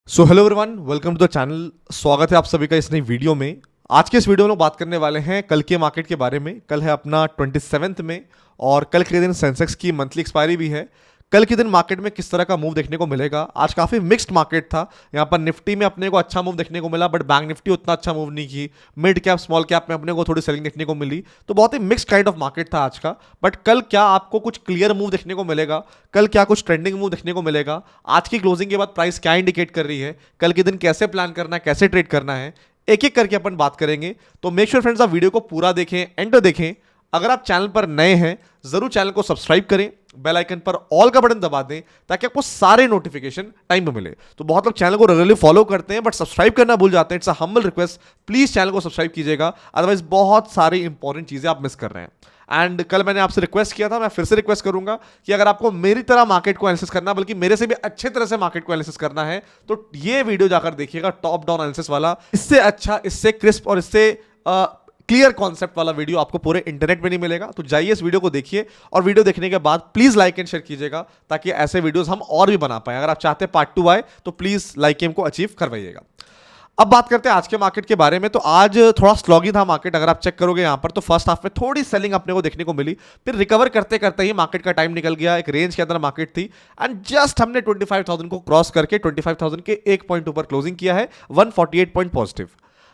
So hello everyone, welcome to the channel. स्वागत है आप सभी का इस नई वीडियो में। आज के इस वीडियो में बात करने वाले हैं कल के मार्केट के बारे में। कल है अपना 27 में और कल के दिन सेंसेक्स की मंथली एक्सपायरी भी है। कल के दिन मार्केट में किस तरह का मूव देखने को मिलेगा। आज काफ़ी मिक्स्ड मार्केट था। यहाँ पर निफ्टी में अपने को अच्छा मूव देखने को मिला, बट बैंक निफ्टी उतना अच्छा मूव नहीं की। मिड कैप स्मॉल कैप में अपने को थोड़ी सेलिंग देखने को मिली। तो बहुत ही मिक्स्ड काइंड ऑफ मार्केट था आज का। बट कल क्या आपको कुछ क्लियर मूव देखने को मिलेगा? कल क्या कुछ ट्रेंडिंग मूव देखने को मिलेगा? आज की क्लोजिंग के बाद प्राइस क्या इंडिकेट कर रही है? कल के दिन कैसे प्लान करना है, कैसे ट्रेड करना है, एक एक करके अपन बात करेंगे। तो मेक श्योर फ्रेंड्स आप वीडियो को पूरा देखें, एंड तक देखें। अगर आप चैनल पर नए हैं जरूर चैनल को सब्सक्राइब करें, बेल आइकन पर ऑल का बटन दबा दें ताकि आपको सारे नोटिफिकेशन टाइम पे मिले। तो बहुत लोग चैनल को रेगुलरली फॉलो करते हैं बट सब्सक्राइब करना भूल जाते हैं। It's a humble request, please channel को सब्सक्राइब कीजिएगा, अदरवाइज बहुत सारी इंपॉर्टेंट चीजें आप मिस कर रहे हैं। एंड कल मैंने आपसे रिक्वेस्ट किया था, मैं फिर से रिक्वेस्ट करूंगा कि अगर आपको मेरी तरह मार्केट को एनालिसिस करना, बल्कि मेरे से भी अच्छे तरह से मार्केट को एनालिसिस करना है, तो ये वीडियो जाकर देखिएगा, टॉप डाउन एनालिसिस वाला। इससे अच्छा, इससे क्रिस्प और इससे क्लियर कॉन्सेप्ट वाला वीडियो आपको पूरे इंटरनेट में नहीं मिलेगा। तो जाइए इस वीडियो को देखिए और वीडियो देखने के बाद प्लीज लाइक एंड शेयर कीजिएगा ताकि ऐसे वीडियोस हम और भी बना पाए। अगर आप चाहते हैं पार्ट 2 आए तो प्लीज लाइक एम को अचीव करवाइएगा। अब बात करते हैं आज के मार्केट के बारे में। तो आज थोड़ा स्लॉगी था मार्केट। अगर आप चेक करोगे यहाँ पर तो फर्स्ट हाफ में थोड़ी सेलिंग अपने को देखने को मिली, फिर रिकवर करते करते ही मार्केट का टाइम निकल गया। एक रेंज के अंदर मार्केट थी एंड जस्ट हमने 25,000 को क्रॉस करके 25,000 के एक पॉइंट ऊपर क्लोजिंग किया है, 148 पॉइंट पॉजिटिव।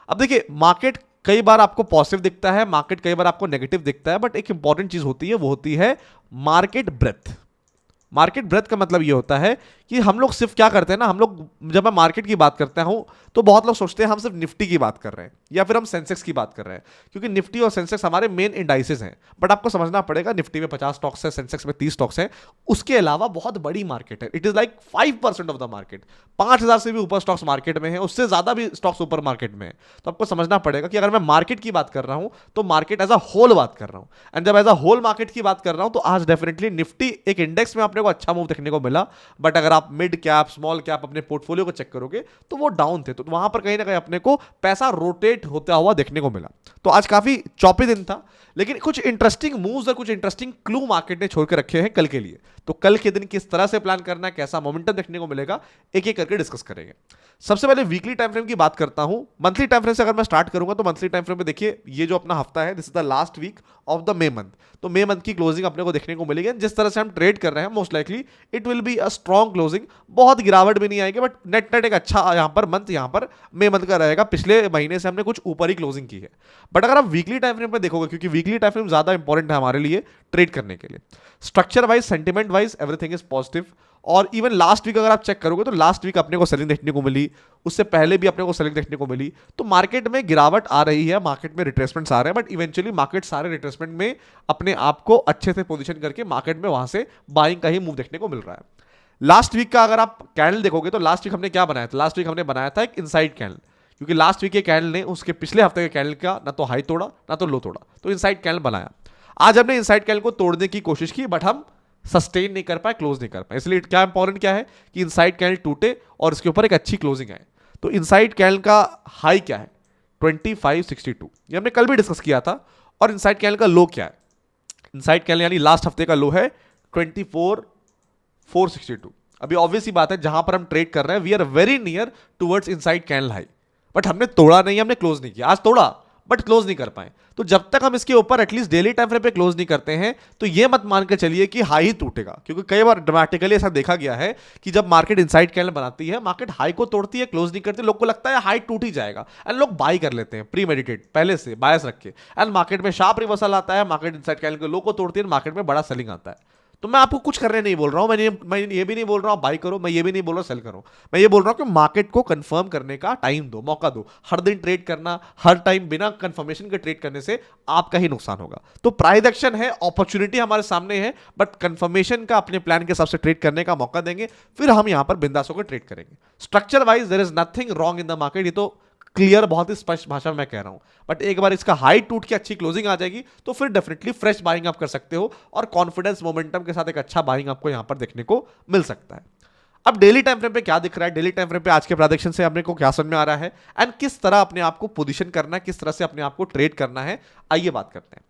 अब देखिए, मार्केट कई बार आपको पॉजिटिव दिखता है, मार्केट कई बार आपको नेगेटिव दिखता है, बट एक इंपॉर्टेंट चीज होती है, वो होती है मार्केट ब्रेथ। मार्केट ब्रेथ का मतलब ये होता है कि हम लोग सिर्फ क्या करते हैं ना, हम लोग जब मैं मार्केट की बात करता हूं तो बहुत लोग सोचते हैं हम सिर्फ निफ्टी की बात कर रहे हैं या फिर हम सेंसेक्स की बात कर रहे हैं, क्योंकि निफ्टी और सेंसेक्स हमारे मेन इंडाइसेस हैं। बट आपको समझना पड़ेगा, निफ्टी में 50 स्टॉक्स है, सेंसेक्स में 30 स्टॉक्स हैं। उसके अलावा बहुत बड़ी मार्केट है। It is like 5% of the market. 5,000 से भी ऊपर स्टॉक्स मार्केट में है, उससे ज्यादा भी स्टॉक्स ऊपर मार्केट में है। तो आपको समझना पड़ेगा कि अगर मैं मार्केट की बात कर रहा हूं तो मार्केट एज अ होल बात कर रहा हूं। एंड जब एज अ होल मार्केट की बात कर रहा हूं तो आज डेफिनेटली निफ्टी एक इंडेक्स में अपने को अच्छा मूव देखने को मिला। बट अगर आप मिड कैप स्मॉल कैप अपने पोर्टफोलियो को चेक करोगे तो वो डाउन थे। तो वहां पर कहीं ना कहीं अपने को पैसा रोटेट होता हुआ देखने को मिला। तो आज काफी चौपी दिन था, लेकिन कुछ इंटरेस्टिंग मूव्स और कुछ इंटरेस्टिंग क्लू मार्केट ने छोड़ के रखे हैं कल के लिए। तो कल के दिन किस तरह से प्लान करना है, कैसा मोमेंटम देखने को मिलेगा, एक एक करके डिस्कस करेंगे। सबसे पहले वीकली टाइम फ्रेम की बात करता हूं। मंथली टाइम फ्रेम से अगर मैं स्टार्ट करूंगा तो मंथली टाइम फ्रेम में देखिए, ये जो अपना हफ्ता है, this is the last week of the May month. तो मे मंथ की क्लोजिंग अपने को देखने को मिलेगी। जिस तरह से हम ट्रेड कर रहे हैं, most likely it will be a strong closing. बहुत गिरावट भी नहीं आएगी, बट नेट नेट एक अच्छा यहाँ पर मंथ, यहाँ पर मे मंथ का रहेगा। पिछले महीने से हमने कुछ ऊपर ही क्लोजिंग की है। बट अगर आप वीकली टाइम फ्रेम पे देखोगे, क्योंकि वीकली टाइम फ्रेम ज्यादा इंपॉर्टेंट है हमारे लिए ट्रेड करने के लिए, structure wise, sentiment wise everything is positive. और इवन लास्ट वीक अगर आप चेक करोगे तो लास्ट वीक अपने को सेलिंग देखने को मिली, उससे पहले भी अपने को सेलिंग देखने को मिली। तो मार्केट में गिरावट आ रही है, मार्केट में रिट्रेसमेंट्स आ रहे हैं, बट इवेंचुअली मार्केट सारे रिट्रेसमेंट में अपने आप को अच्छे से पोजीशन करके मार्केट में वहां से बाइंग का ही मूव देखने को मिल रहा है। लास्ट वीक का अगर आप कैंडल देखोगे तो लास्ट वीक हमने क्या बनाया था? लास्ट वीक हमने बनाया था एक इनसाइड कैंडल, क्योंकि लास्ट वीक के कैंडल ने उसके पिछले हफ्ते के कैंडल का ना तो हाई तोड़ा ना तो लो तोड़ा, तो इनसाइड कैंडल बनाया। आज हमने इनसाइड कैंडल को तोड़ने की कोशिश की, बट हम सस्टेन नहीं कर पाए, क्लोज नहीं कर पाए। इसलिए क्या इंपॉर्टेंट क्या है कि इनसाइड कैंडल टूटे और इसके ऊपर एक अच्छी क्लोजिंग आए। तो इनसाइड कैंडल का हाई क्या है? 2562, ये हमने कल भी डिस्कस किया था। और इनसाइड कैंडल का लो क्या है? इनसाइड कैंडल यानी लास्ट हफ्ते का लो है 24,462। अभी ऑब्वियस ही बात है, जहां पर हम ट्रेड कर रहे हैं we are very near towards inside candle high, but हमने तोड़ा नहीं, हमने क्लोज नहीं किया। आज तोड़ा बट क्लोज नहीं कर पाए। तो जब तक हम इसके ऊपर एटलीस्ट डेली टाइम फ्रेम पे क्लोज नहीं करते हैं तो ये मत मान के चलिए कि हाई ही टूटेगा, क्योंकि कई बार ड्रामेटिकली ऐसा देखा गया है कि जब मार्केट इनसाइड कैंडल बनाती है, मार्केट हाई को तोड़ती है, क्लोज नहीं करती, लोग को लगता है हाई टूट ही जाएगा एंड लोग बाई कर लेते हैं प्री मेडिटेट, पहले से बायस रख के। एंड मार्केट में शार्प रिवर्सल आता है, मार्केट इनसाइड कैंडल के लो को तोड़ती है, मार्केट में बड़ा सेलिंग आता है। तो मैं आपको कुछ करने नहीं बोल रहा हूं, मैं ये भी नहीं बोल रहा हूं बाई करो, मैं ये भी नहीं बोल रहा सेल करो। मैं ये बोल रहा हूं कि मार्केट को कंफर्म करने का टाइम दो, मौका दो। हर दिन ट्रेड करना, हर टाइम बिना कंफर्मेशन के ट्रेड करने से आपका ही नुकसान होगा। तो प्राइस एक्शन है, अपॉर्चुनिटी हमारे सामने है, बट कंफर्मेशन का अपने प्लान के हिसाब से ट्रेड करने का मौका देंगे, फिर हम यहां पर बिंदास होकर ट्रेड करेंगे। Structure wise there is nothing wrong in the market, ये तो क्लियर, बहुत ही स्पष्ट भाषा में मैं कह रहा हूं। बट एक बार इसका हाई टूट के अच्छी क्लोजिंग आ जाएगी तो फिर डेफिनेटली फ्रेश बाइंग आप कर सकते हो और कॉन्फिडेंस मोमेंटम के साथ एक अच्छा बाइंग आपको यहां पर देखने को मिल सकता है। अब डेली टाइम फ्रेम पे क्या दिख रहा है? डेली टाइम फ्रेम पे आज के प्रेडिक्शन से अपने को क्या समझ में आ रहा है एंड किस तरह अपने आप को पोजीशन करना है, किस तरह से अपने आप को ट्रेड करना है, आइए बात करते हैं।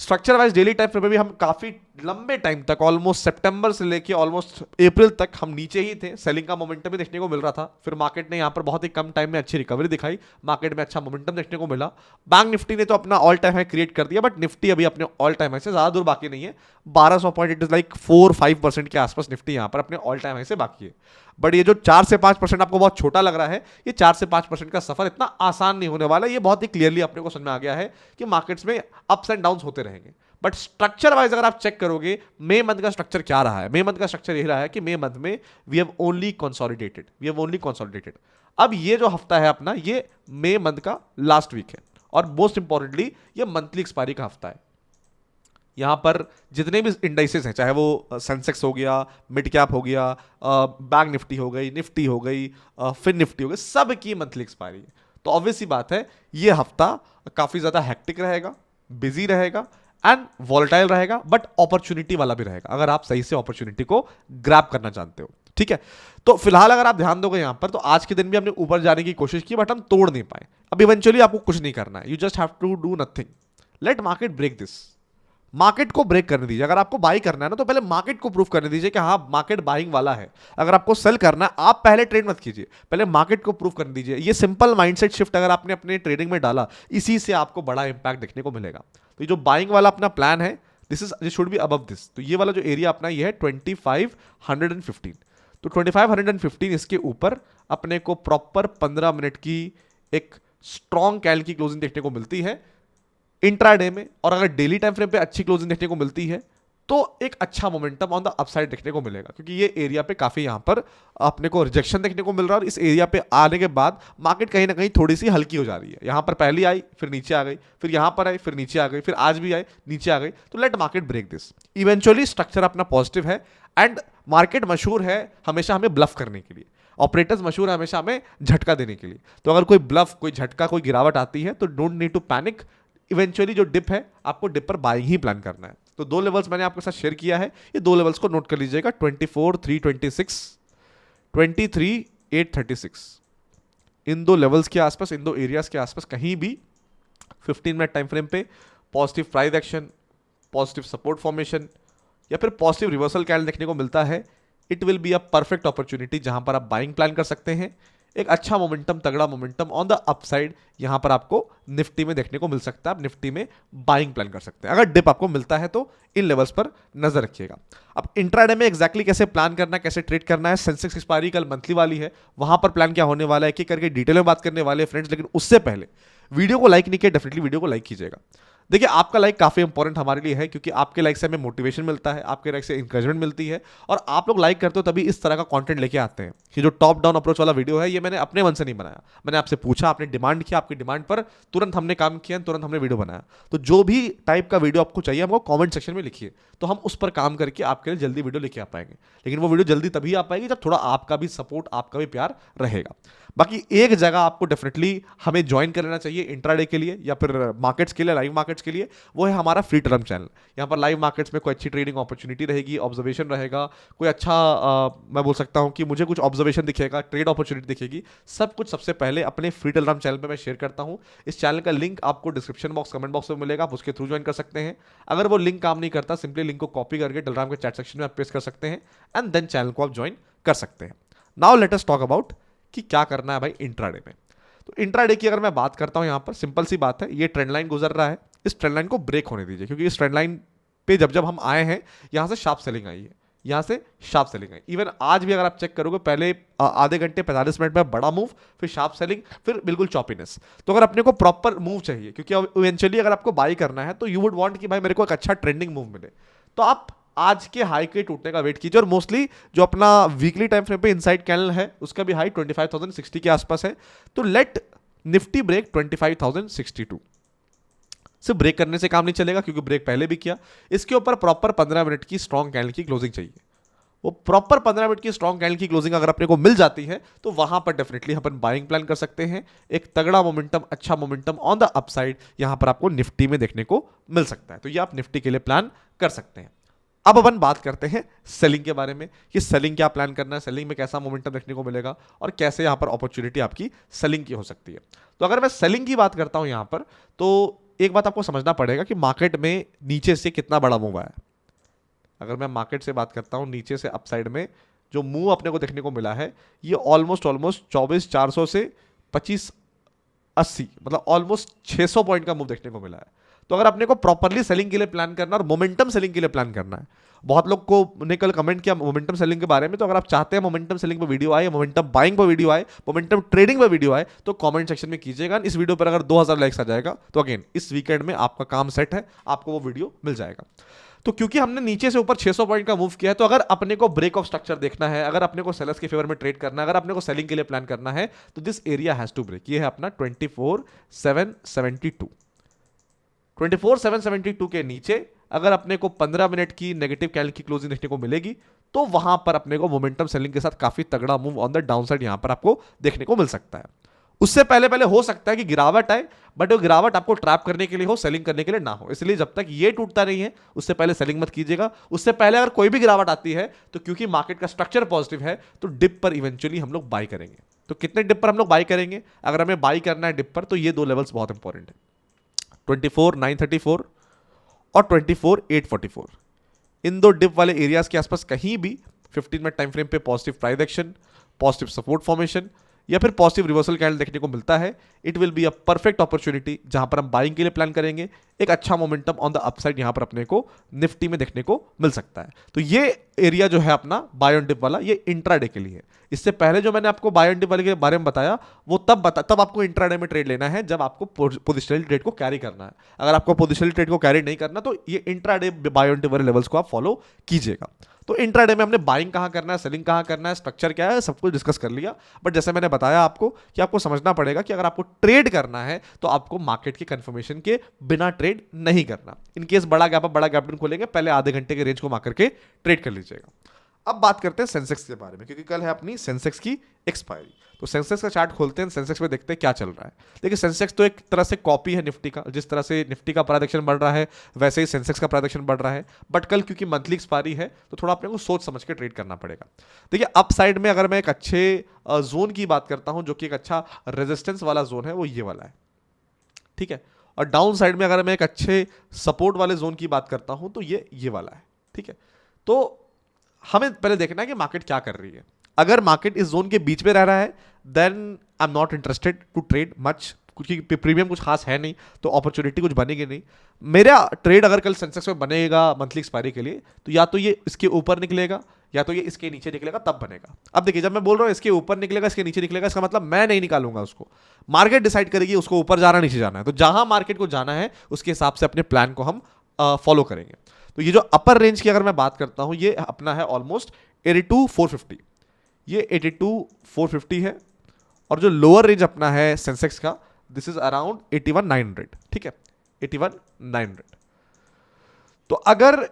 Structure wise daily time frame पे भी हम काफी लंबे टाइम तक, ऑलमोस्ट सितंबर से लेके ऑलमोस्ट अप्रैल तक हम नीचे ही थे, सेलिंग का मोमेंटम भी देखने को मिल रहा था। फिर मार्केट ने यहाँ पर बहुत ही कम टाइम में अच्छी रिकवरी दिखाई, मार्केट में अच्छा मोमेंटम देखने को मिला। बैंक निफ्टी ने तो अपना ऑल टाइम हाई क्रिएट कर दिया, बट निफ्टी अभी अपने ऑल टाइम हाई से ज्यादा दूर बाकी नहीं है। 1200 पॉइंट, इट इज लाइक 4-5% के आसपास निफ्टी यहाँ पर अपने ऑल टाइम हाई से बाकी है। बट ये जो 4 से 5% आपको बहुत छोटा लग रहा है, ये 4 से 5% का सफर इतना आसान नहीं होने वाला। ये बहुत ही क्लियरली अपने को समझ में आ गया है कि मार्केट्स में अप्स एंड डाउन्स होते रहेंगे। बट स्ट्रक्चर वाइज अगर आप चेक करोगे, मई मंथ का स्ट्रक्चर क्या रहा है? मई मंथ का स्ट्रक्चर यही रहा है कि मई मंथ में वी हैव ओनली कंसोलिडेटेड। अब ये जो हफ्ता है अपना, ये मई मंथ का लास्ट वीक है, और मोस्ट इंपॉर्टेंटली ये मंथली एक्सपायरी का हफ्ता है। यहां पर जितने भी इंडाइसेस हैं, चाहे वो सेंसेक्स हो गया, मिड कैप हो गया, बैंक निफ्टी हो गई, निफ्टी हो गई, फिन निफ्टी हो गई, सब की मंथली एक्सपायरी है। तो ऑब्वियस सी बात है, ये हफ्ता काफी ज्यादा हेक्टिक रहेगा, बिजी रहेगा एंड वॉलेटाइल रहेगा, बट अपॉर्चुनिटी वाला भी रहेगा, अगर आप सही से अपॉर्चुनिटी को ग्रैब करना जानते हो। ठीक है, तो फिलहाल अगर आप ध्यान दोगे यहां पर, तो आज के दिन भी हमने ऊपर जाने की कोशिश की, बट हम तोड़ नहीं पाए। अब इवेंचुअली आपको कुछ नहीं करना है, you just have to do nothing, let market break this. Market को ब्रेक करने दीजिए। अगर आपको बाई करना है ना, तो पहले मार्केट को प्रूव करने दीजिए कि हाँ मार्केट बाइंग वाला है। अगर आपको सेल करना है, आप पहले ट्रेड मत कीजिए, पहले मार्केट को प्रूव करने दीजिए। ये सिंपल माइंडसेट शिफ्ट अगर आपने अपने ट्रेडिंग में डाला, इसी से आपको बड़ा इंपैक्ट देखने को मिलेगा। तो ये जो बाइंग वाला अपना प्लान है, this should be above this. तो ये वाला जो एरिया अपना ये है 2515। तो 2515 इसके ऊपर अपने को प्रॉपर 15 मिनट की एक स्ट्रॉन्ग कैंडल की क्लोजिंग देखने को मिलती है इंट्राडे में। और अगर डेली टाइम फ्रेम पे अच्छी क्लोजिंग देखने को मिलती है, तो एक अच्छा मोमेंटम ऑन द अपसाइड देखने को मिलेगा, क्योंकि ये एरिया पे काफी यहां पर अपने को रिजेक्शन देखने को मिल रहा है। और इस एरिया पे आने के बाद मार्केट कहीं ना कहीं थोड़ी सी हल्की हो जा रही है। यहां पर पहली आई, फिर नीचे आ गई, फिर यहां पर आई, फिर नीचे आ गई, फिर आज भी आई, नीचे आ गई। तो let market break this. Eventually structure अपना पॉजिटिव है, एंड मार्केट मशहूर है हमेशा हमें ब्लफ करने के लिए, ऑपरेटर्स मशहूर है हमेशा हमें झटका देने के लिए। तो अगर कोई ब्लफ, कोई झटका, कोई गिरावट आती है, तो don't need to panic. Eventually जो डिप है, आपको डिप पर बाइंग ही प्लान करना है। तो दो लेवल्स मैंने आपके साथ शेयर किया है, ये दो लेवल्स को नोट कर लीजिएगा, 24,326, 23,836। इन दो लेवल्स के आसपास, इन दो एरियाज के आसपास कहीं भी 15 मिनट टाइम फ्रेम पे positive price action, positive support formation या फिर पॉजिटिव रिवर्सल कैंडल देखने को मिलता है, it will be a perfect opportunity जहां पर आप बाइंग प्लान कर सकते हैं। एक अच्छा मोमेंटम, तगड़ा मोमेंटम ऑन द अपसाइड यहां पर आपको निफ्टी में देखने को मिल सकता है। आप निफ्टी में बाइंग प्लान कर सकते हैं। अगर डिप आपको मिलता है तो इन लेवल्स पर नजर रखिएगा। अब इंट्राडे में एग्जैक्टली कैसे प्लान करना है, कैसे ट्रेड करना है, सेंसेक्स एक्सपायरी कल मंथली वाली है, वहां पर प्लान क्या होने वाला है, एक करके डिटेल में बात करने वाले हैं फ्रेंड्स। लेकिन उससे पहले वीडियो को लाइक नहीं किया, डेफिनेटली वीडियो को लाइक कीजिएगा। देखिए, आपका लाइक काफी इंपॉर्टेंट हमारे लिए है, क्योंकि आपके लाइक से हमें मोटिवेशन मिलता है, आपके लाइक से इंकरेजमेंट मिलती है, और आप लोग लाइक करते हो तभी इस तरह का कंटेंट लेके आते हैं। ये जो टॉप डाउन अप्रोच वाला वीडियो है, ये मैंने अपने मन से नहीं बनाया, मैंने आपसे पूछा, आपने डिमांड किया, आपकी डिमांड पर तुरंत हमने काम किया, तुरंत हमने वीडियो बनाया। तो जो भी टाइप का वीडियो आपको चाहिए, हमको कॉमेंट सेक्शन में लिखिए, तो हम उस पर काम करके आपके लिए जल्दी वीडियो लेके आ पाएंगे। लेकिन वो वीडियो जल्दी तभी आ पाएगी जब थोड़ा आपका भी सपोर्ट, आपका भी प्यार रहेगा। बाकी एक जगह आपको डेफिनेटली हमें ज्वाइन कर लेना चाहिए इंट्राडे के लिए या फिर मार्केट्स के लिए, लाइव मार्केट्स के लिए, वो है हमारा फ्री टेलीग्राम चैनल। यहाँ पर लाइव मार्केट्स में कोई अच्छी ट्रेडिंग अपॉर्चुनिटी रहेगी, ऑब्जर्वेशन रहेगा, कोई अच्छा मैं बोल सकता हूँ कि मुझे कुछ ऑब्जर्वेशन दिखेगा, ट्रेड अपॉर्चुनिटी दिखेगी, सब कुछ सबसे पहले अपने फ्री टेलीग्राम चैनल पर मैं शेयर करता हूँ। इस चैनल का लिंक आपको डिस्क्रिप्शन बॉक्स, कमेंट बॉक्स में मिलेगा, आप उसके थ्रू ज्वाइन कर सकते हैं। अगर वो लिंक काम नहीं करता, सिंपली लिंक को कॉपी करके टेलीग्राम के चैट सेक्शन में आप पेस्ट कर सकते हैं, एंड देन चैनल को आप ज्वाइन कर सकते हैं। Now let us talk about कि क्या करना है भाई इंट्राडे में। तो इंट्राडे की अगर मैं बात करता हूं, यहां पर सिंपल सी बात है, ये ट्रेंड लाइन गुजर रहा है, इस ट्रेंड लाइन को ब्रेक होने दीजिए, क्योंकि इस ट्रेंड लाइन पे जब हम आए हैं, यहां से शार्प सेलिंग आई है, यहां से शार्प सेलिंग आई। इवन आज भी अगर आप चेक करोगे, पहले आधे घंटे 45 मिनट में बड़ा मूव, फिर शार्प सेलिंग, फिर बिल्कुल चॉपीनेस। तो अगर अपने को प्रॉपर मूव चाहिए, क्योंकि इवेंचुअली अगर आपको बाई करना है, तो यू वुड वांट कि भाई मेरे को एक अच्छा ट्रेंडिंग मूव मिले, तो आप आज के हाई के टूटने का वेट कीजिए। और मोस्टली जो अपना वीकली टाइम फ्रेम पे इनसाइड कैंडल है, उसका भी हाई 25,060 के आसपास है। तो लेट निफ्टी ब्रेक 25,062। सिर्फ ब्रेक करने से काम नहीं चलेगा, क्योंकि ब्रेक पहले भी किया। इसके ऊपर प्रॉपर 15 मिनट की स्ट्रॉन्ग कैंडल की क्लोजिंग चाहिए। वो प्रॉपर 15 मिनट की स्ट्रॉन्ग कैंडल की क्लोजिंग अगर अपने को मिल जाती है, तो वहां पर डेफिनेटली अपन बाइंग प्लान कर सकते हैं। एक तगड़ा मोमेंटम, अच्छा मोमेंटम ऑन द अपसाइड यहां पर आपको निफ्टी में देखने को मिल सकता है। तो ये आप निफ्टी के लिए प्लान कर सकते हैं। अब अपन बात करते हैं सेलिंग के बारे में कि सेलिंग क्या प्लान करना है, सेलिंग में कैसा मोमेंटम देखने को मिलेगा, और कैसे यहां पर अपॉर्चुनिटी आपकी सेलिंग की हो सकती है। तो अगर मैं सेलिंग की बात करता हूं यहां पर, तो एक बात आपको समझना पड़ेगा कि मार्केट में नीचे से कितना बड़ा मूव आया। अगर मैं मार्केट से बात करता हूं, नीचे से अपसाइड में जो मूव अपने को देखने को मिला है ये ऑलमोस्ट 24,400 से 25,80, मतलब ऑलमोस्ट 600 पॉइंट का मूव देखने को मिला है। तो अगर अपने को प्रॉपरली सेलिंग के लिए प्लान करना और मोमेंटम सेलिंग के लिए प्लान करना है, बहुत लोग को ने कल कमेंट किया मोमेंटम सेलिंग के बारे में, तो अगर आप चाहते हैं मोमेंटम सेलिंग पे वीडियो आए, मोमेंटम बाइंग पे वीडियो आए, मोमेंटम ट्रेडिंग पे वीडियो आए, तो कमेंट सेक्शन में कीजिएगा। इस वीडियो पर अगर 2000 लाइक्स आ जाएगा तो अगेन इस वीकेंड में आपका काम सेट है, आपको वो वीडियो मिल जाएगा। तो क्योंकि हमने नीचे से ऊपर 600 पॉइंट का मूव किया है, तो अगर अपने को ब्रेक ऑफ स्ट्रक्चर देखना है, अगर अपने को सेलर्स के फेवर में ट्रेड करना है, अगर अपने को सेलिंग के लिए प्लान करना है, तो this area has to break. ये है अपना 24,772। 24,772 के नीचे अगर अपने को 15 मिनट की नेगेटिव कैंडल की क्लोजिंग देखने को मिलेगी, तो वहां पर अपने को मोमेंटम सेलिंग के साथ काफी तगड़ा move on the down side यहां पर आपको देखने को मिल सकता है। उससे पहले पहले हो सकता है कि गिरावट आए, बट वो गिरावट आपको ट्रैप करने के लिए हो, सेलिंग करने के लिए ना हो। इसलिए जब तक ये टूटता नहीं है उससे पहले सेलिंग मत कीजिएगा। उससे पहले अगर कोई भी गिरावट आती है तो क्योंकि मार्केट का स्ट्रक्चर पॉजिटिव है, तो डिप पर इवेंचुअली हम लोग बाई करेंगे। तो कितने डिप पर हम लोग बाई करेंगे? अगर हमें बाई करना है डिप पर, तो ये दो लेवल्स बहुत इंपॉर्टेंट है, 24,934 और 24,844। इन दो डिप वाले एरियाज के आसपास कहीं भी 15 मिनट टाइम फ्रेम पे positive price action, positive support formation या फिर पॉजिटिव रिवर्सल कैंडल देखने को मिलता है, it will be a perfect opportunity जहां पर हम बाइंग के लिए प्लान करेंगे। एक अच्छा मोमेंटम ऑन द अपसाइड यहां पर अपने को निफ्टी में देखने को मिल सकता है। तो ये एरिया जो है अपना बाय ऑन डिप वाला, ये इंट्राडे के लिए है। इससे पहले जो मैंने आपको बाय ऑन डिप वाले के बारे में बताया, वो तब आपको इंट्राडे में ट्रेड लेना है जब आपको पोजिशनल ट्रेड को कैरी करना है। अगर आपको पोजिशनल ट्रेड को कैरी नहीं करना, तो ये इंट्राडे बाय ऑन डिप वाले लेवल्स को आप फॉलो कीजिएगा। तो इंट्राडे में हमने बाइंग कहां करना है, सेलिंग कहां करना है, स्ट्रक्चर क्या है, सब कुछ डिस्कस कर लिया। बट जैसे मैंने बताया आपको कि आपको समझना पड़ेगा कि अगर आपको ट्रेड करना है तो आपको मार्केट की कंफर्मेशन के बिना ट्रेड नहीं करना। इन केस बड़ा गैप डाउन खोलेंगे, पहले आधे घंटे के रेंज को मार्क करके ट्रेड कर लीजिएगा। अब बात करते हैं सेंसेक्स के बारे में, क्योंकि कल है अपनी सेंसेक्स की एक्सपायरी। तो सेंसेक्स का चार्ट खोलते हैं, सेंसेक्स में देखते हैं क्या चल रहा है। देखिए सेंसेक्स तो एक तरह से कॉपी है निफ्टी का। जिस तरह से निफ्टी का प्राइस बढ़ रहा है, वैसे ही सेंसेक्स का प्राइस बढ़ रहा है। बट कल क्योंकि मंथली एक्सपायरी है, तो थोड़ा अपने को सोच समझ के ट्रेड करना पड़ेगा। देखिए अप साइड में अगर मैं एक अच्छे जोन की बात करता हूं, जो कि एक अच्छा रेजिस्टेंस वाला जोन है, वो ये वाला है, ठीक है। और डाउन साइड में अगर मैं एक अच्छे सपोर्ट वाले जोन की बात करता हूं, तो ये वाला है, ठीक है। तो हमें पहले देखना है कि मार्केट क्या कर रही है। अगर मार्केट इस जोन के बीच में रह रहा है, then I am not interested to trade much, क्योंकि प्रीमियम कुछ खास है नहीं, तो अपॉर्चुनिटी कुछ बनेगी नहीं। मेरा ट्रेड अगर कल सेंसेक्स में बनेगा मंथली एक्सपायरी के लिए, तो या तो ये इसके ऊपर निकलेगा या तो ये इसके नीचे निकलेगा, तब बनेगा। अब देखिए जब मैं बोल रहा हूँ इसके ऊपर निकलेगा, इसके नीचे निकलेगा, इसका मतलब मैं नहीं निकालूंगा उसको, मार्केट डिसाइड करेगी उसको ऊपर जाना नीचे जाना है। तो जहां मार्केट को जाना है उसके हिसाब से अपने प्लान को हम फॉलो करेंगे। तो ये जो अपर रेंज की अगर मैं बात करता हूं, ये अपना है ऑलमोस्ट 82,450, ये 82,450 है। और जो लोअर रेंज अपना है सेंसेक्स का, दिस इज अराउंड 81,900, ठीक है, 81,900। तो अगर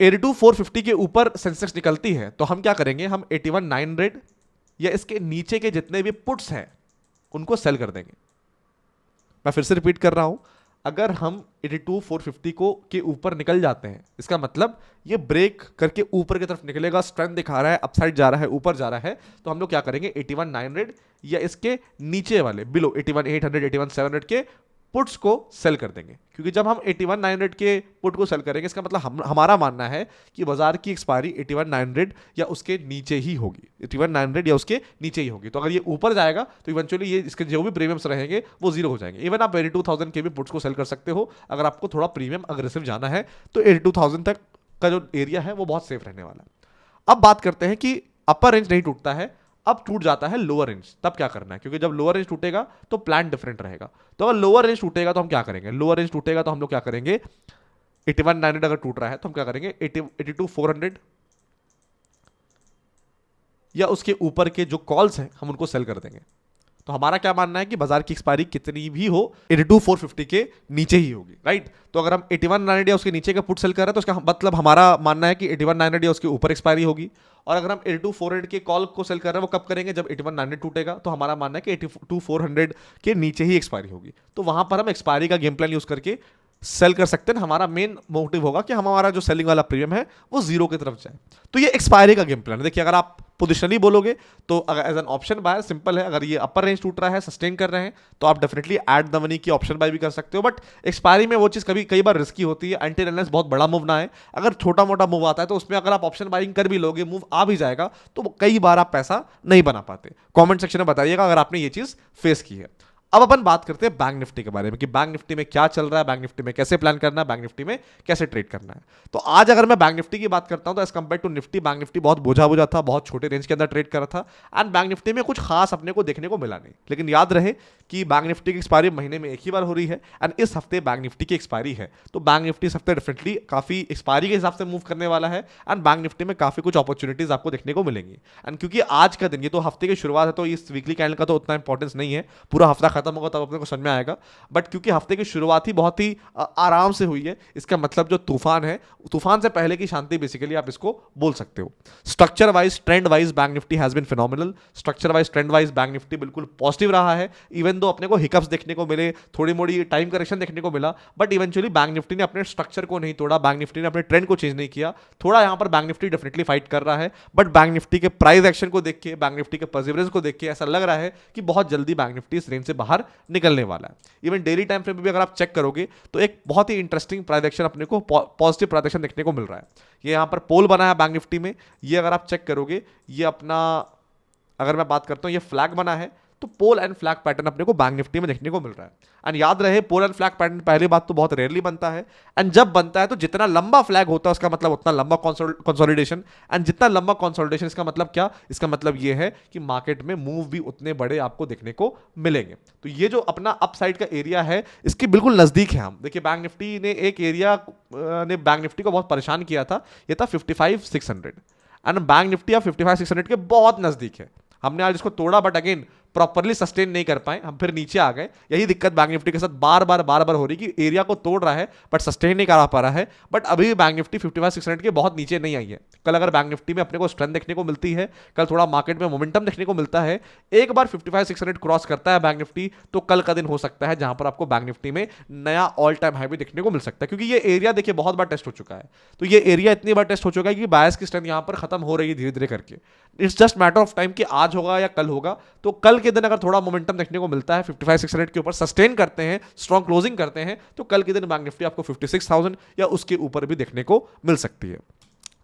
82,450 के ऊपर सेंसेक्स निकलती है, तो हम क्या करेंगे, हम 81,900 या इसके नीचे के जितने भी पुट्स हैं उनको सेल कर देंगे। मैं फिर से रिपीट कर रहा हूं, अगर हम 82,450 को के ऊपर निकल जाते हैं, इसका मतलब ये ब्रेक करके ऊपर की तरफ निकलेगा, स्ट्रेंथ दिखा रहा है, अपसाइड जा रहा है, ऊपर जा रहा है, तो हम लोग क्या करेंगे, 81,900 या इसके नीचे वाले बिलो 81,800, 81,700 के पुट्स को सेल कर देंगे। क्योंकि जब हम 81,900 के पुट को सेल करेंगे, इसका मतलब हमारा मानना है कि बाजार की एक्सपायरी 81,900 या उसके नीचे ही होगी, 81,900 या उसके नीचे ही होगी। तो अगर ये ऊपर जाएगा तो इवेंचुअली ये इसके जो भी प्रीमियम्स रहेंगे वो जीरो हो जाएंगे। इवन आप 82,000 के भी पुट्स को सेल कर सकते हो अगर आपको थोड़ा प्रीमियम अग्रेसिव जाना है, तो 82,000 तक का जो एरिया है वो बहुत सेफ रहने वाला है। अब बात करते हैं कि अपर रेंज नहीं टूटता है, अब टूट जाता है लोअर रेंज, तब क्या करना है, क्योंकि जब लोअर रेंज टूटेगा तो प्लान डिफरेंट रहेगा। तो अगर लोअर रेंज टूटेगा तो हम क्या करेंगे, लोअर रेंज टूटेगा तो हम लोग क्या करेंगे, 81,900 अगर टूट रहा है तो हम क्या करेंगे, 82,400 या उसके ऊपर के जो कॉल्स हैं हम उनको सेल कर देंगे। तो हमारा क्या मानना है कि बाजार की एक्सपायरी कितनी भी हो 82,450 के नीचे ही होगी, राइट। तो अगर हम 81,900 या उसके नीचे का पुट सेल कर रहे हैं, तो उसका मतलब हमारा मानना है कि 81,900 या उसके ऊपर एक्सपायरी होगी। और अगर हम 82,400 के कॉल को सेल कर रहे हैं, वो कब करेंगे, जब 81,900 टूटेगा, तो हमारा मानना है कि 82,400 के नीचे ही एक्सपायरी होगी। तो वहां पर हम एक्सपायरी का गेम प्लान यूज करके सेल कर सकते हैं। हमारा मेन मोटिव होगा कि हमारा जो सेलिंग वाला प्रीमियम है वो जीरो की तरफ जाए। तो ये एक्सपायरी का गेम प्लान है। देखिए अगर आप पोजिशनली बोलोगे तो अगर as an option buy simple है, अगर ये अपर रेंज टूट रहा है, सस्टेन कर रहे हैं, तो आप डेफिनेटली ऐड द मनी की ऑप्शन बाय भी कर सकते हो। बट एक्सपायरी में वो चीज़ कई बार रिस्की होती है, अनटिल अनलेस बहुत बड़ा मूव ना आए। अगर छोटा मोटा मूव आता है तो उसमें अगर आप ऑप्शन बाइंग कर भी लोगे, मूव आ भी जाएगा, तो कई बार आप पैसा नहीं बना पाते। कॉमेंट सेक्शन में बताइएगा अगर आपने ये चीज़ फेस की है। अब अपन बात करते हैं बैंक निफ्टी के बारे में कि बैंक निफ्टी में क्या चल रहा है, बैंक निफ्टी में कैसे प्लान करना है, बैंक निफ्टी में कैसे ट्रेड करना है। तो आज अगर मैं बैंक निफ्टी की बात करता हूं तो as compare to Nifty, bank Nifty बहुत बोझा था, बहुत छोटे रेंज के अंदर ट्रेड कर रहा था एंड बैंक निफ्टी में कुछ खास अपने को देखने को मिला नहीं। लेकिन याद रहे कि बैंक निफ्टी की एक्सपायरी महीने में एक ही बार हो रही है एंड इस हफ्ते बैंक निफ्टी की एक्सपायरी है, तो बैंक निफ्टी इस हफ्ते डेफिनेटली काफी एक्सपायरी के हिसाब से मूव करने वाला है एंड बैंक निफ्टी में काफी कुछ अपॉर्चुनिटीज आपको देखने को मिलेंगी। एंड क्योंकि आज का दिन, ये तो हफ्ते की शुरुआत है, तो इस वीकली कैंडल का तो उतना इंपॉर्टेंस नहीं है, पूरा हफ्ता खत्म होगा तब अपने को में आएगा। बट क्योंकि हफ्ते की शुरुआत ही बहुत ही आराम से हुई है, इसका मतलब जो तूफान है, तूफान से पहले की शांति बेसिकली आप इसको बोल सकते हो। Structure wise, trend wise bank Nifty has been phenomenal. Structure wise, trend wise bank Nifty बिल्कुल पॉजिटिव रहा है। इवन दो अपने को हिकअप्स देखने को मिले, थोड़ी मोड़ी टाइम करेक्शन देखने को मिला, बट इवेंचुअली बैंक निफ्टी ने अपने स्ट्रक्चर को नहीं तोड़ा, बैंक निफ्टी ने अपने ट्रेंड को चेंज नहीं किया। थोड़ा यहां पर बैंक निफ्टी डेफिनेटली फाइट कर रहा है, बट बैंक निफ्टी के प्राइस एक्शन को देख के, बैंक निफ्टी के परसिवरेंस को देख के ऐसा लग रहा है कि बहुत जल्दी बैंक निफ्टी इस रेंज से बाहर निकलने वाला है। इवन डेली टाइम फ्रेम पे भी अगर आप चेक करोगे तो एक बहुत ही इंटरेस्टिंग प्राइस एक्शन अपने को, पॉजिटिव प्राइस एक्शन देखने को मिल रहा है। ये यहां पर पोल बना है बैंक निफ्टी में, ये अगर आप चेक करोगे, ये अपना, अगर मैं बात करता हूं, ये फ्लैग बना है, तो पोल एंड फ्लैग पैटर्न अपने को बैंक निफ्टी में देखने को मिल रहा है। एंड याद रहे, पोल एंड फ्लैग पैटर्न पहली बात तो बहुत रेयरली बनता है, एंड जब बनता है तो जितना लंबा फ्लैग होता है उसका मतलब उतना लंबा कंसोलिडेशन, एंड जितना लंबा कंसोलिडेशन इसका मतलब क्या, इसका मतलब ये है कि मार्केट में मूव भी उतने बड़े आपको देखने को मिलेंगे। तो ये जो अपना अपसाइड का एरिया है, इसके बिल्कुल नजदीक है हम। देखिए बैंक निफ्टी ने एक एरिया ने बैंक निफ्टी को बहुत परेशान किया था, ये था 55,600 एंड बैंक निफ्टी अब 55,600 के बहुत नजदीक है। हमने आज इसको तोड़ा, बट अगेन प्रॉपर्ली सस्टेन नहीं कर पाए, हम फिर नीचे आ गए। यही दिक्कत बैंक निफ्टी के साथ बार बार हो रही कि एरिया को तोड़ रहा है बट सस्टेन नहीं करा पा रहा है। बट अभी बैंक निफ्टी 55,600 के बहुत नीचे नहीं आई है। कल अगर बैंक निफ्टी में अपने को स्ट्रेंथ देखने को मिलती है, कल थोड़ा मार्केट में मोमेंटम देखने को मिलता है, एक बार 55,600 क्रॉस करता है बैंक निफ्टी, तो कल का दिन हो सकता है जहां पर आपको बैंक निफ्टी में नया ऑल टाइम हाई भी देखने को मिल सकता है। क्योंकि ये एरिया देखिए बहुत बार टेस्ट हो चुका है, तो ये एरिया इतनी बार टेस्ट हो चुका है कि बायस की स्ट्रेंथ यहां पर खत्म हो रही है धीरे धीरे करके। It's just matter of time कि आज होगा या कल होगा। तो कल के दिन अगर थोड़ा मोमेंटम देखने को मिलता है, 55,600 के ऊपर सस्टेन करते हैं, स्ट्रॉन्ग क्लोजिंग करते हैं, तो कल के दिन बैंक निफ्टी आपको 56,000 या उसके ऊपर भी देखने को मिल सकती है।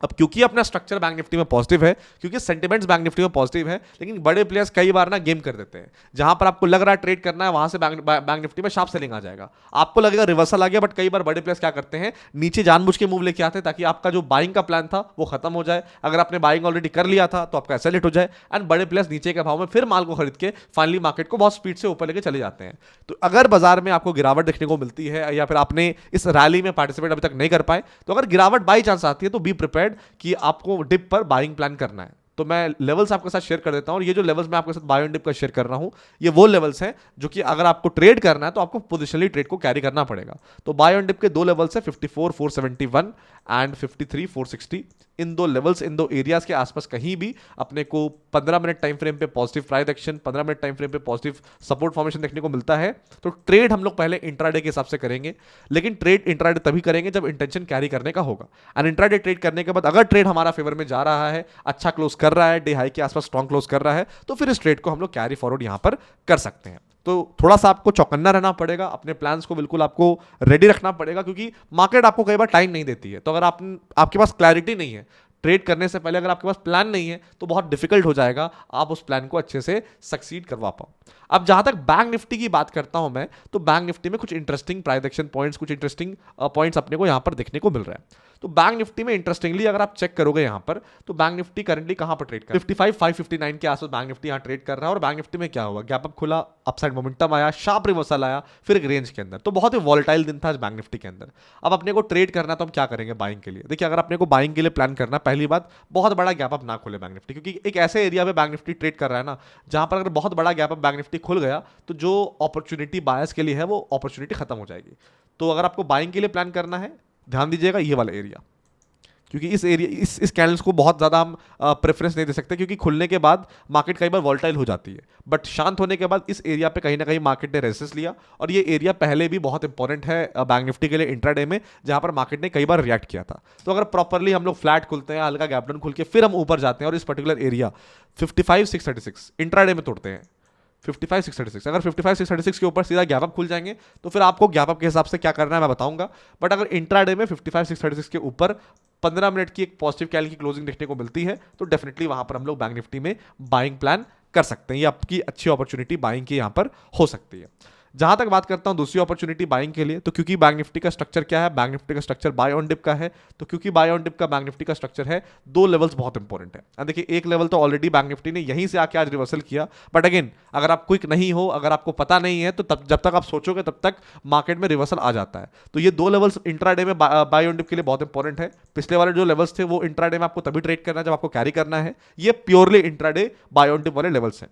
अब क्योंकि अपना स्ट्रक्चर बैंक निफ्टी में पॉजिटिव है, क्योंकि सेंटिमेंट्स बैंक निफ्टी में पॉजिटिव है, लेकिन बड़े प्लेयर्स कई बार ना गेम कर देते हैं। जहां पर आपको लग रहा है ट्रेड करना है, वहां से बैंक निफ्टी में शार्प सेलिंग आ जाएगा, आपको लगेगा रिवर्सल आ गया, बट कई बार बड़े प्लेयर्स क्या करते हैं, नीचे जानबूझ के मूव लेके आते हैं ताकि आपका जो बाइंग का प्लान था वो खत्म हो जाए। अगर आपने बाइंग ऑलरेडी कर लिया था तो आपका सेल हिट हो जाए, एंड बड़े प्लेयर्स नीचे के भाव में फिर माल को खरीद के फाइनली मार्केट को बहुत स्पीड से ऊपर लेके चले जाते हैं। तो अगर बाजार में आपको गिरावट देखने को मिलती है, या फिर आपने इस रैली में पार्टिसिपेट अभी तक नहीं कर पाए, तो अगर गिरावट बाई चांस आती है तो बी प्रिपेयर्ड कि आपको डिप पर बाइंग प्लान करना है। तो मैं लेवल्स आपके साथ शेयर कर देता हूं, और ये जो लेवल्स मैं आपके साथ बाय ऑन डिप का शेयर कर रहा हूं, ये वो लेवल्स हैं जो कि अगर आपको ट्रेड करना है तो आपको पोजिशनली ट्रेड को कैरी करना पड़ेगा। तो बाय ऑन डिप के दो लेवल्स हैं, 54,471 एंड 53,460। इन दो लेवल्स, इन दो एरियाज के आसपास कहीं भी अपने को 15 मिनट टाइम फ्रेम पे positive price action, 15 minute time frame पे पॉजिटिव सपोर्ट फॉर्मेशन देखने को मिलता है, तो ट्रेड हम लोग पहले इंट्राडे के हिसाब से करेंगे। लेकिन ट्रेड इंट्राडे तभी करेंगे जब इंटेंशन कैरी करने का होगा। एंड इंट्राडे ट्रेड करने के बाद अगर ट्रेड हमारा फेवर में जा रहा है, अच्छा क्लोज कर रहा है, डे हाई के आसपास स्ट्रॉन्ग क्लोज कर रहा है, तो फिर इस ट्रेड को हम लोग कैरी फॉरवर्ड यहां पर कर सकते हैं। तो थोड़ा सा आपको चौकन्ना रहना पड़ेगा, अपने प्लान्स को बिल्कुल आपको रेडी रखना पड़ेगा, क्योंकि मार्केट आपको कई बार टाइम नहीं देती है। तो अगर आपके पास क्लैरिटी नहीं है ट्रेड करने से पहले, अगर आपके पास प्लान नहीं है, तो बहुत डिफिकल्ट हो जाएगा आप उस प्लान को अच्छे से सक्सीड करवा पाओ। अब जहां तक बैंक निफ्टी की बात करता हूं मैं, तो बैंक निफ्टी में कुछ इंटरेस्टिंग प्राइस एक्शन पॉइंट्स, कुछ इंटरेस्टिंग पॉइंट्स अपने को यहां पर देखने को मिल रहा है। तो बैंक निफ्टी में इंटरेस्टिंगली अगर आप चेक करोगे यहां पर, तो बैंक निफ्टी करंटली कहां पर ट्रेड कर रहा है, 55,559 के आसपास बैंक निफ्टी यहां ट्रेड कर रहा है। और बैंक निफ्टी में क्या हुआ, गैप अप खुला, अपसाइड मोमेंटम आया, शार्प रिवर्सल आया, फिर एक रेंज के अंदर। तो बहुत ही वॉलेटाइल दिन था आज बैंक निफ्टी के अंदर। अब अपने को ट्रेड करना, तो हम क्या करेंगे बाइंग के लिए। देखिए, अगर अपने को बाइंग के लिए प्लान करना, पहली बात बहुत बड़ा गैप अप ना खोले बैंक निफ्टी, क्योंकि एक ऐसे एरिया में बैंक निफ्टी ट्रेड कर रहा है ना, जहां पर अगर बहुत बड़ा गैप अप बैंक निफ्टी खुल गया, तो जो अपॉर्चुनिटी बायर्स के लिए है वो अपॉर्चुनिटी खत्म हो जाएगी। तो अगर आपको बाइंग के लिए प्लान करना है, ध्यान दीजिएगा ये वाला एरिया, क्योंकि इस एरिया इस कैंडल्स को बहुत ज़्यादा हम प्रेफरेंस नहीं दे सकते, क्योंकि खुलने के बाद मार्केट कई बार वॉल्टाइल हो जाती है, बट शांत होने के बाद इस एरिया पे कहीं ना कहीं मार्केट ने रेजिस्टेंस लिया, और ये एरिया पहले भी बहुत इंपॉर्टेंट है बैंक निफ्टी के लिए इंट्राडे में, जहां पर मार्केट ने कई बार रिएक्ट किया था। तो अगर प्रॉपरली हम लोग फ्लैट खुलते हैं, हल्का गैप डाउन खुल के फिर हम ऊपर जाते हैं और इस पर्टिकुलर एरिया 55,636 इंट्राडे में तोड़ते हैं, 55,636, अगर 55,636 के ऊपर सीधा गैप अप खुल जाएंगे तो फिर आपको गैप अप के हिसाब से क्या करना है मैं बताऊंगा। बट अगर इंट्राडे में 55,636 के ऊपर 15 मिनट की एक पॉजिटिव कैंडल की क्लोजिंग देखने को मिलती है, तो डेफिनेटली वहां पर हम लोग बैंक निफ्टी में बाइंग प्लान कर सकते हैं। ये आपकी अच्छी अपॉर्चुनिटी बाइंग की यहां पर हो सकती है। जहां तक बात करता हूं दूसरी अपॉर्चुनिटी बाइंग के लिए, तो क्योंकि बैंक निफ्टी का स्ट्रक्चर क्या है, बैंक निफ्टी का स्ट्रक्चर बाय ऑन डिप का है, तो क्योंकि बाय ऑन डिप का बैंक निफ्टी का स्ट्रक्चर है, दो लेवल्स बहुत इंपॉर्टेंट है। अब देखिए, एक लेवल तो ऑलरेडी बैंक निफ्टी ने यहीं से आके आज रिवर्सल किया, बट अगेन अगर आप क्विक नहीं हो, अगर आपको पता नहीं है, तो तब जब तक आप सोचोगे तब तक मार्केट में रिवर्सल आ जाता है। तो ये दो लेवल्स इंट्राडे में बाय ऑन डिप के लिए बहुत इंपॉर्टेंट है। पिछले वाले जो लेवल्स थे वो इंट्राडे में आपको तभी ट्रेड करना है जब आपको कैरी करना है, ये purely intraday buy on dip वाले लेवल्स हैं।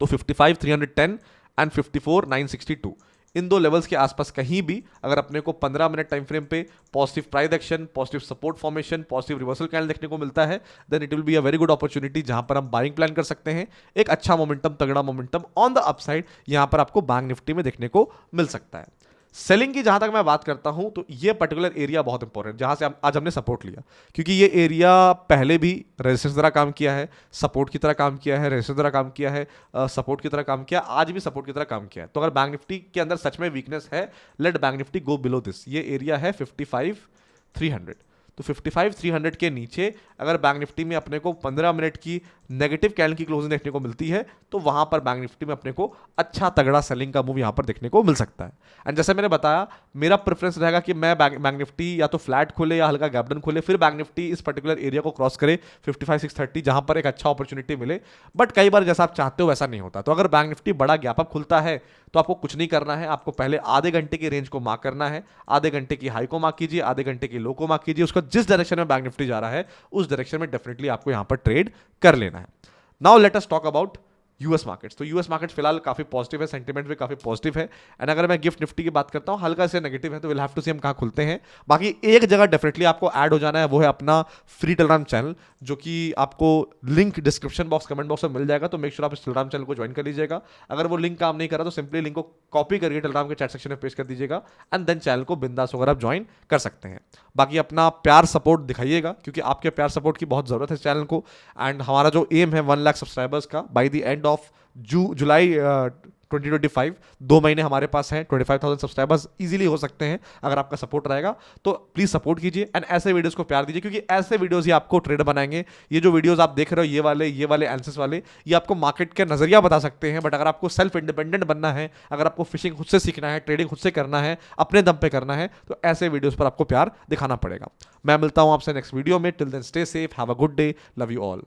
तो 55,310 एंड 54,962 इन दो लेवल्स के आसपास कहीं भी अगर अपने को 15 मिनट टाइम फ्रेम पे positive price action, positive support formation, positive reversal candle देखने को मिलता है, then it will be a very good opportunity जहां पर हम बाइंग प्लान कर सकते हैं। एक अच्छा मोमेंटम, तगड़ा मोमेंटम ऑन द अपसाइड यहां पर आपको बैंक निफ्टी में देखने को मिल सकता है। सेलिंग की जहां तक मैं बात करता हूं, तो ये पर्टिकुलर एरिया बहुत इंपॉर्टेंट, जहां से आज हमने सपोर्ट लिया, क्योंकि ये एरिया पहले भी रेजिस्टेंस तरह काम किया है, सपोर्ट की तरह काम किया है, रेजिस्टेंस तरह काम किया है, सपोर्ट की तरह काम किया, आज भी सपोर्ट की तरह काम किया है। तो अगर बैंक निफ्टी के अंदर सच में वीकनेस है, let bank Nifty go below this. ये एरिया है 55,300, तो 55,300 के नीचे अगर बैंक निफ्टी में अपने को 15 मिनट की नेगेटिव कैंडल की क्लोजिंग देखने को मिलती है, तो वहां पर बैंक निफ्टी में अपने को अच्छा तगड़ा सेलिंग का मूव यहां पर देखने को मिल सकता है। एंड जैसे मैंने बताया, मेरा प्रेफरेंस रहेगा कि मैं बैंक निफ्टी या तो फ्लैट खोले या हल्का गैप डाउन खोले, फिर बैंक निफ्टी इस पर्टिकुलर एरिया को क्रॉस करे 55,630, जहां पर एक अच्छा अपॉर्चुनिटी मिले। बट कई बार जैसा आप चाहते हो वैसा नहीं होता, तो अगर बैंक निफ्टी बड़ा गैप अप खुलता है तो आपको कुछ नहीं करना है, आपको पहले आधे घंटे की रेंज को मार्क करना है, आधे घंटे की हाई को मार्क कीजिए, आधे घंटे की लो को मार्क कीजिए, उसका जिस डायरेक्शन में बैंक निफ्टी जा रहा है उस डायरेक्शन में डेफिनेटली आपको यहां पर ट्रेड कर लेना है। Now let us talk about US markets. तो यूएस मार्केट फिलहाल काफी पॉजिटिव है, सेंटीमेंट भी काफी पॉजिटिव है। एंड अगर मैं गिफ्ट निफ्टी की बात करता हूं, हल्का से नेगेटिव है, तो विल हैव टू सी हम कहां खुलते हैं। बाकी एक जगह डेफिनेटली आपको ऐड हो जाना है, वो है अपना फ्री टेलीग्राम चैनल, जो कि आपको link description box, comment box में मिल जाएगा। तो मेक श्योर आप इस टेलीग्राम चैनल को ज्वाइन कर लीजिएगा। अगर वो लिंक काम नहीं कर रहा तो सिंपली लिंक को कॉपी करके टेलीग्राम के चैट सेक्शन में पेस्ट कर दीजिएगा, एंड देन चैनल को बिंदास होकर आप ज्वाइन कर सकते हैं। बाकी अपना प्यार सपोर्ट दिखाइएगा, क्योंकि आपके प्यार सपोर्ट की बहुत जरूरत है इस चैनल को। एंड हमारा जो एम है 1 लाख सब्सक्राइबर्स का by the end of July 2025, 2 महीने हमारे पास हैं, 25,000 सब्सक्राइबर्स इजीली हो सकते हैं अगर आपका सपोर्ट रहेगा। तो प्लीज सपोर्ट कीजिए एंड ऐसे वीडियोस को प्यार दीजिए, क्योंकि ऐसे वीडियोस ही आपको ट्रेडर बनाएंगे। ये जो वीडियोस आप देख रहे हो, ये वाले एनालिसिस वाले, ये आपको मार्केट का नजरिया बता सकते हैं, बट अगर आपको सेल्फ इंडिपेंडेंट बनना है, अगर आपको फिशिंग खुद से सीखना है, ट्रेडिंग खुद से करना है, अपने दम पे करना है, तो ऐसे वीडियोस पर आपको प्यार दिखाना पड़ेगा। मैं मिलता हूं आपसे नेक्स्ट वीडियो में। Till then stay safe, have a good day, love you all.